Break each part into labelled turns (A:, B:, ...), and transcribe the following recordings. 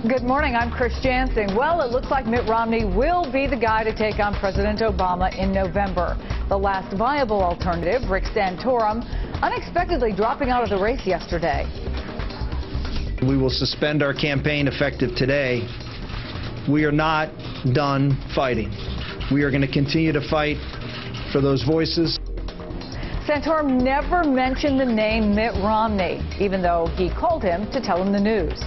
A: Good morning, I'm Chris Jansing. Well, it looks like Mitt Romney will be the guy to take on President Obama in November. The last viable alternative, Rick Santorum, unexpectedly dropping out of the race yesterday.
B: We will suspend our campaign effective today. We are not done fighting. We are going to continue to fight for those voices.
A: Santorum never mentioned the name Mitt Romney, even though he called him to tell him the news.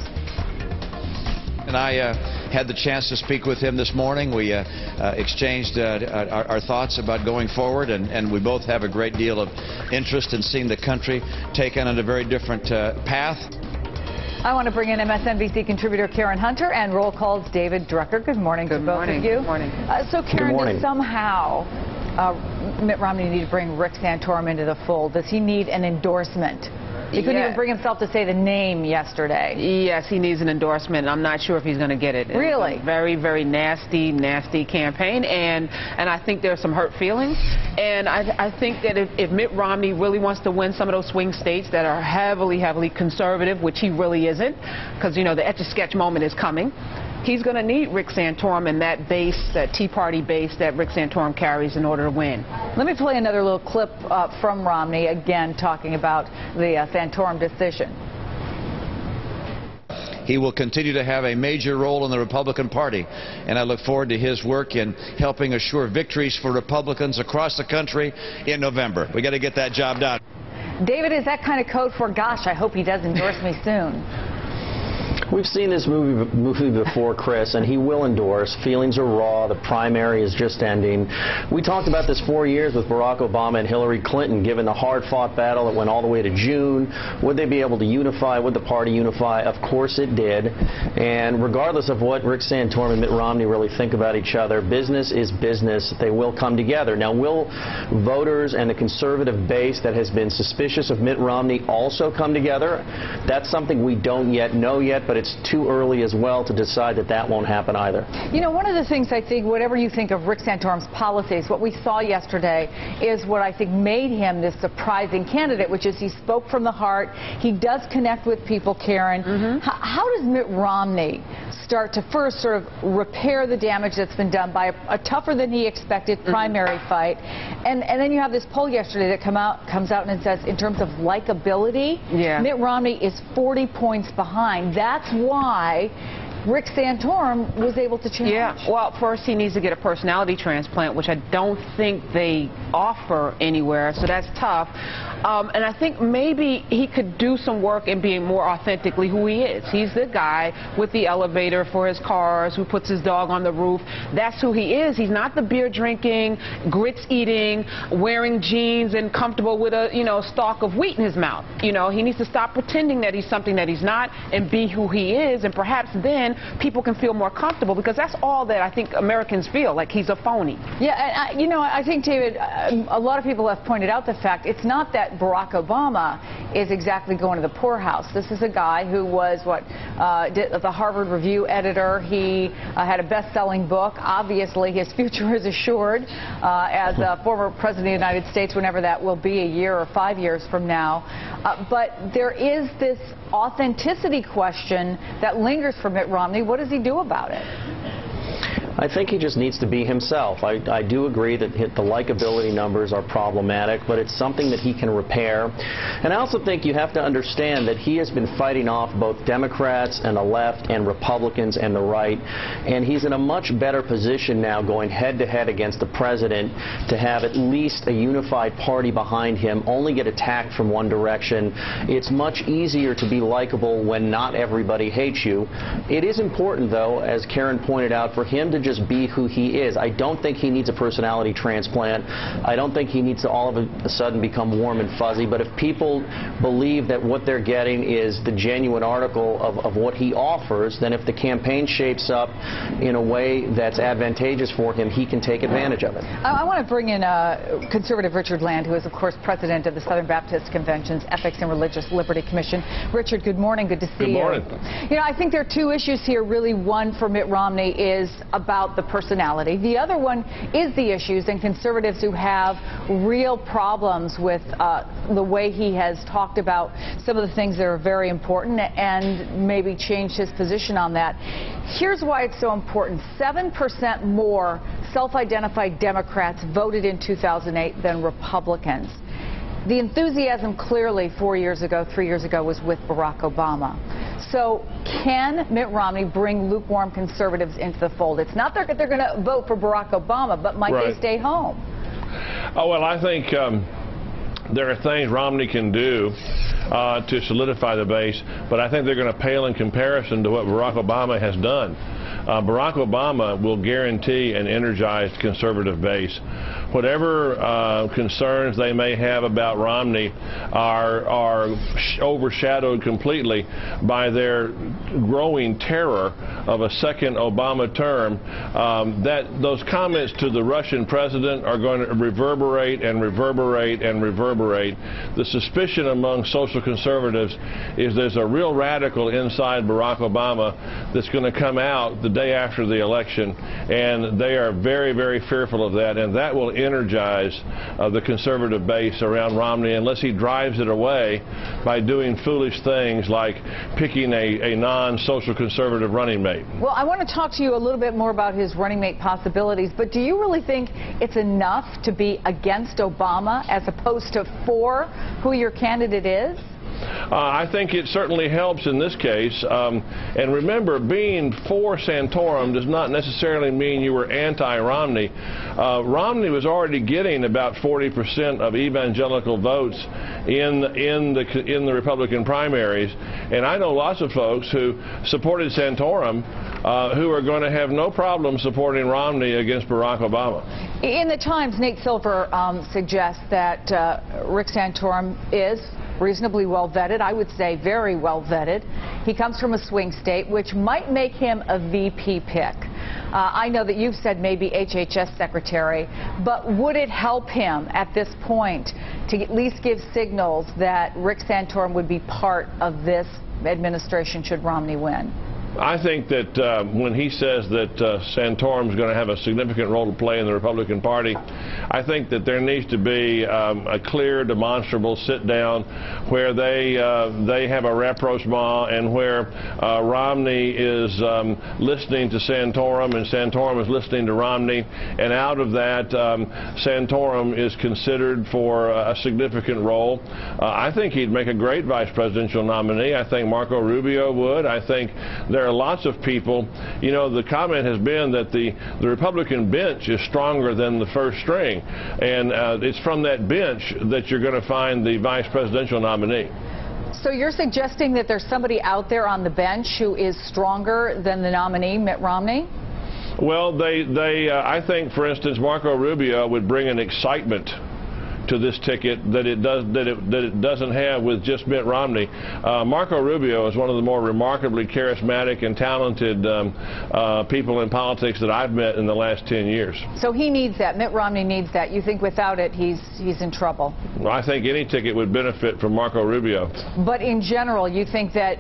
C: And I had the chance to speak with him this morning. We exchanged our thoughts about going forward, and we both have a great deal of interest in seeing the country take on a very different path.
A: I want to bring in MSNBC contributor Karen Hunter and Roll Call's David Drucker. Good morning to both of you.
D: Good morning.
A: So Karen, does somehow Mitt Romney need to bring Rick Santorum into the fold? Does he need an endorsement? He couldn't even bring himself to say the name yesterday.
D: Yes, he needs an endorsement. I'm not sure if he's going to get it.
A: Really?
D: It's a very, very nasty campaign, and I think there's some hurt feelings. And I think that if Mitt Romney really wants to win some of those swing states that are heavily conservative, which he really isn't, because, you know, the Etch-a-Sketch moment is coming, he's going to need Rick Santorum and that base, that Tea Party base that Rick Santorum carries in order to win.
A: Let me play another little clip from Romney, again talking about the Santorum decision.
C: He will continue to have a major role in the Republican Party, and I look forward to his work in helping assure victories for Republicans across the country in November. We got to get that job done.
A: David, is that kind of code for, gosh, I hope he does endorse me soon?
E: We've seen this movie before, Chris, and he will endorse. Feelings are raw. The primary is just ending. We talked about this 4 years with Barack Obama and Hillary Clinton, given the hard-fought battle that went all the way to June. Would they be able to unify? Would the party unify? Of course it did. And regardless of what Rick Santorum and Mitt Romney really think about each other, business is business. They will come together. Now, will voters and the conservative base that has been suspicious of Mitt Romney also come together? That's something we don't yet know yet, but it's too early as well to decide that that won't happen either.
A: You know, one of the things I think, whatever you think of Rick Santorum's policies, what we saw yesterday is what I think made him this surprising candidate, which is he spoke from the heart. He does connect with people, Karen. How does Mitt Romney start to first sort of repair the damage that's been done by a tougher than he expected primary fight? And then you have this poll yesterday that comes out and it says in terms of likability, Mitt Romney is 40 points behind. That's why Rick Santorum was able to change.
D: Yeah, well, first he needs to get a personality transplant, which I don't think they offer anywhere, so that's tough. And I think maybe he could do some work in being more authentically who he is. He's the guy with the elevator for his cars, who puts his dog on the roof. That's who he is. He's not the beer drinking, grits eating, wearing jeans and comfortable with a, stalk of wheat in his mouth. He needs to stop pretending that he's something that he's not and be who he is, and perhaps then people can feel more comfortable, because that's all that I think Americans feel, like he's a phony.
A: Yeah, and I think, David, a lot of people have pointed out the fact it's not that Barack Obama is exactly going to the poorhouse. This is a guy who was the Harvard Review editor. He had a best-selling book. Obviously, his future is assured as a former president of the United States, whenever that will be, a year or 5 years from now. But there is this authenticity question that lingers for Mitt Romney. What does he do about it?
E: I think he just needs to be himself. I do agree that the likability numbers are problematic, but it's something that he can repair. And I also think you have to understand that he has been fighting off both Democrats and the left and Republicans and the right, and he's in a much better position now going head-to-head against the president to have at least a unified party behind him, only get attacked from one direction. It's much easier to be likable when not everybody hates you. It is important, though, as Karen pointed out, for him to just be who he is. I don't think he needs a personality transplant. I don't think he needs to all of a sudden become warm and fuzzy. But if people believe that what they're getting is the genuine article of what he offers, then if the campaign shapes up in a way that's advantageous for him, he can take advantage of it.
A: I want to bring in conservative Richard Land, who is, of course, president of the Southern Baptist Convention's Ethics and Religious Liberty Commission. Richard, good morning. Good to see you.
F: Good morning.
A: I think there are two issues here, really. One for Mitt Romney is about about the personality. The other one is the issues and conservatives who have real problems with the way he has talked about some of the things that are very important and maybe changed his position on that. Here's why it's so important. 7% more self-identified Democrats voted in 2008 than Republicans. The enthusiasm clearly 3 years ago was with Barack Obama. So can Mitt Romney bring lukewarm conservatives into the fold? It's not that they're going to vote for Barack Obama, but might they stay home?
F: Oh, well, I think there are things Romney can do to solidify the base, but I think they're going to pale in comparison to what Barack Obama has done. Barack Obama will guarantee an energized conservative base. Whatever concerns they may have about Romney are overshadowed completely by their growing terror of a second Obama term. Those comments to the Russian president are going to reverberate and reverberate and reverberate. The suspicion among social conservatives is there's a real radical inside Barack Obama that's going to come out the day after the election, and they are very, very fearful of that, and that will energize the conservative base around Romney unless he drives it away by doing foolish things like picking a non-social conservative running mate.
A: Well, I want to talk to you a little bit more about his running mate possibilities, but do you really think it's enough to be against Obama as opposed to for who your candidate is?
F: I think it certainly helps in this case. And remember, being for Santorum does not necessarily mean you were anti-Romney. Romney was already getting about 40% of evangelical votes in the Republican primaries. And I know lots of folks who supported Santorum who are going to have no problem supporting Romney against Barack Obama.
A: In the Times, Nate Silver suggests that Rick Santorum is reasonably well vetted, I would say very well vetted. He comes from a swing state, which might make him a VP pick. I know that you've said maybe HHS secretary, but would it help him at this point to at least give signals that Rick Santorum would be part of this administration should Romney win?
F: I think that when he says that Santorum is going to have a significant role to play in the Republican Party, I think that there needs to be a clear, demonstrable sit-down where they have a rapprochement and where Romney is listening to Santorum and Santorum is listening to Romney, and out of that, Santorum is considered for a significant role. I think he'd make a great vice presidential nominee. I think Marco Rubio would. I think there are lots of people. You know, the comment has been that the Republican bench is stronger than the first string, and it's from that bench that you're going to find the vice presidential nominee.
A: So you're suggesting that there's somebody out there on the bench who is stronger than the nominee, Mitt Romney?
F: Well, I think, for instance, Marco Rubio would bring an excitement to this ticket that it doesn't have with just Mitt Romney. Marco Rubio is one of the more remarkably charismatic and talented people in politics that I've met in the last 10 years.
A: So he needs that. Mitt Romney needs that. You think without it, he's in trouble?
F: Well, I think any ticket would benefit from Marco Rubio.
A: But in general, you think that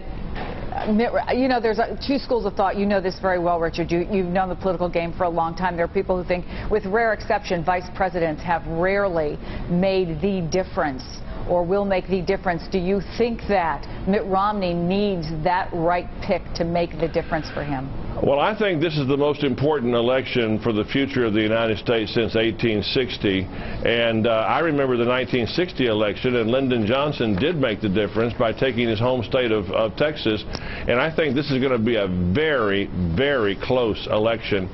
A: you know, there's two schools of thought. You know this very well, Richard. You've known the political game for a long time. There are people who think, with rare exception, vice presidents have rarely made the difference or will make the difference. Do you think that Mitt Romney needs that right pick to make the difference for him?
F: Well, I think this is the most important election for the future of the United States since 1860. And I remember the 1960 election, and Lyndon Johnson did make the difference by taking his home state of Texas. And I think this is going to be a very, very close election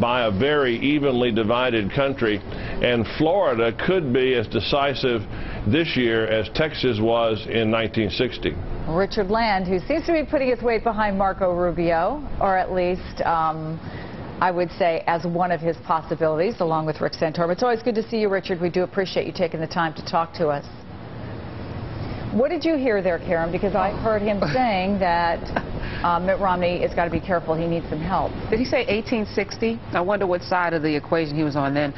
F: by a very evenly divided country. And Florida could be as decisive this year as Texas was in 1960.
A: Richard Land, who seems to be putting his weight behind Marco Rubio, or at least I would say as one of his possibilities, along with Rick Santorum. It's always good to see you, Richard. We do appreciate you taking the time to talk to us. What did you hear there, Karen? Because I heard him saying that Mitt Romney has got to be careful. He needs some help.
D: Did he say 1860? I wonder what side of the equation he was on then.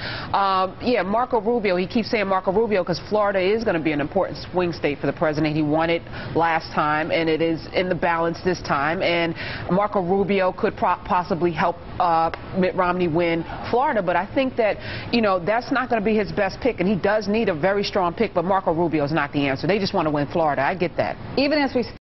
D: Yeah, Marco Rubio. He keeps saying Marco Rubio because Florida is going to be an important swing state for the president. He won it last time, and it is in the balance this time. And Marco Rubio could possibly help Mitt Romney win Florida. But I think that, you know, that's not going to be his best pick, and he does need a very strong pick. But Marco Rubio is not the answer. They just want to win Florida. I get that.
A: Even as we